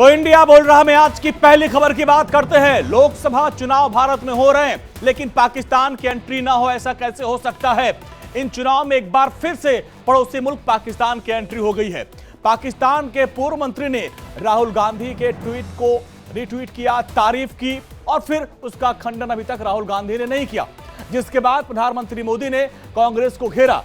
तो इंडिया बोल रहा में आज की पहली खबर की बात करते हैं। लोकसभा चुनाव भारत में हो रहे हैं, लेकिन पाकिस्तान की एंट्री ना हो, ऐसा कैसे हो सकता है। इन चुनाव में एक बार फिर से पड़ोसी मुल्क पाकिस्तान की एंट्री हो गई है। पाकिस्तान के पूर्व मंत्री ने राहुल गांधी के ट्वीट को रिट्वीट किया, तारीफ की और फिर उसका खंडन अभी तक राहुल गांधी ने नहीं किया, जिसके बाद प्रधानमंत्री मोदी ने कांग्रेस को घेरा।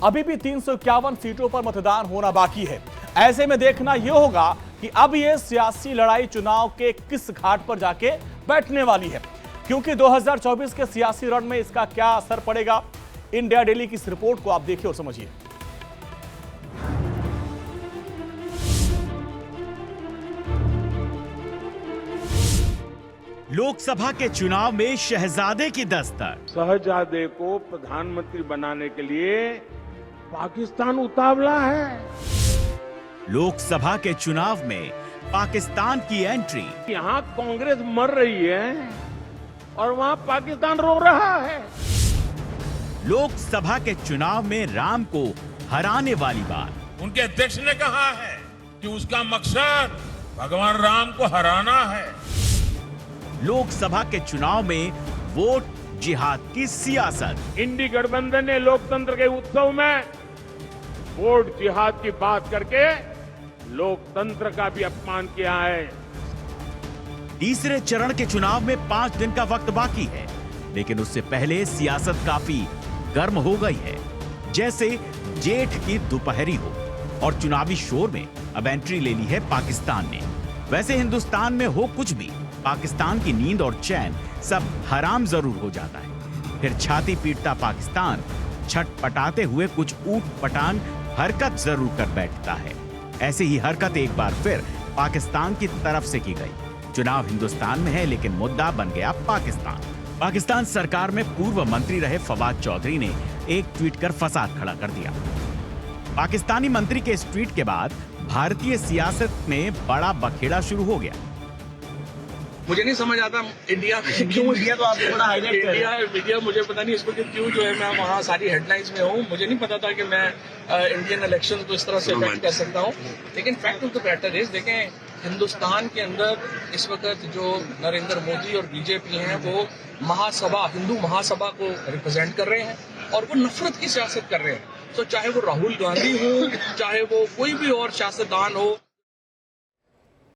अभी भी 351 सीटों पर मतदान होना बाकी है। ऐसे में देखना यह होगा कि अब यह सियासी लड़ाई चुनाव के किस घाट पर जाके बैठने वाली है, क्योंकि 2024 के सियासी रण में इसका क्या असर पड़ेगा। इंडिया डेली की इस रिपोर्ट को आप देखिए और समझिए। लोकसभा के चुनाव में शहजादे की दस्तक। शहजादे को प्रधानमंत्री बनाने के लिए पाकिस्तान उतावला है। लोकसभा के चुनाव में पाकिस्तान की एंट्री। यहाँ कांग्रेस मर रही है और वहाँ पाकिस्तान रो रहा है। लोकसभा के चुनाव में राम को हराने वाली बात। उनके अध्यक्ष ने कहा है कि उसका मकसद भगवान राम को हराना है। लोकसभा के चुनाव में वोट जिहाद की सियासत। इंडी गठबंधन ने लोकतंत्र के उत्सव में वोट जिहाद की बात करके लोकतंत्र का भी अपमान किया है। तीसरे चरण के चुनाव में 5 दिन का वक्त बाकी है, लेकिन उससे पहले सियासत काफी गर्म हो गई है, जैसे जेठ की दोपहरी हो। और चुनावी शोर में अब एंट्री ले ली है पाकिस्तान ने। वैसे हिंदुस्तान में हो कुछ भी, पाकिस्तान की नींद और चैन सब हराम जरूर हो जाता है। फिर छाती पीटता पाकिस्तान छटपटाते हुए कुछ ऊट पटांग हरकत जरूर कर बैठता है। ऐसी ही हरकत एक बार फिर पाकिस्तान की तरफ से की गई। चुनाव हिंदुस्तान में है, लेकिन मुद्दा बन गया पाकिस्तान। पाकिस्तान सरकार में पूर्व मंत्री रहे फवाद चौधरी ने एक ट्वीट कर फसाद खड़ा कर दिया। पाकिस्तानी मंत्री के इस ट्वीट के बाद भारतीय सियासत में बड़ा बखेड़ा शुरू हो गया। मुझे नहीं समझ आता इंडिया क्यों, मीडिया तो आपको बड़ा हाईलाइट कर रहा है। मीडिया मुझे पता नहीं इसको क्यों जो है मैं वहाँ सारी हेडलाइंस में हूँ। मुझे नहीं पता था कि मैं इंडियन इलेक्शन को इस तरह से इफेक्ट कर सकता हूँ। लेकिन fact of the matter is, देखें हिंदुस्तान के अंदर इस वक्त जो नरेंद्र मोदी और बीजेपी हैं वो महासभा, हिंदू महासभा को रिप्रेजेंट कर रहे हैं और वो नफरत की सियासत कर रहे हैं। तो चाहे वो राहुल गांधी हो, चाहे वो कोई भी और सियासतदान हो।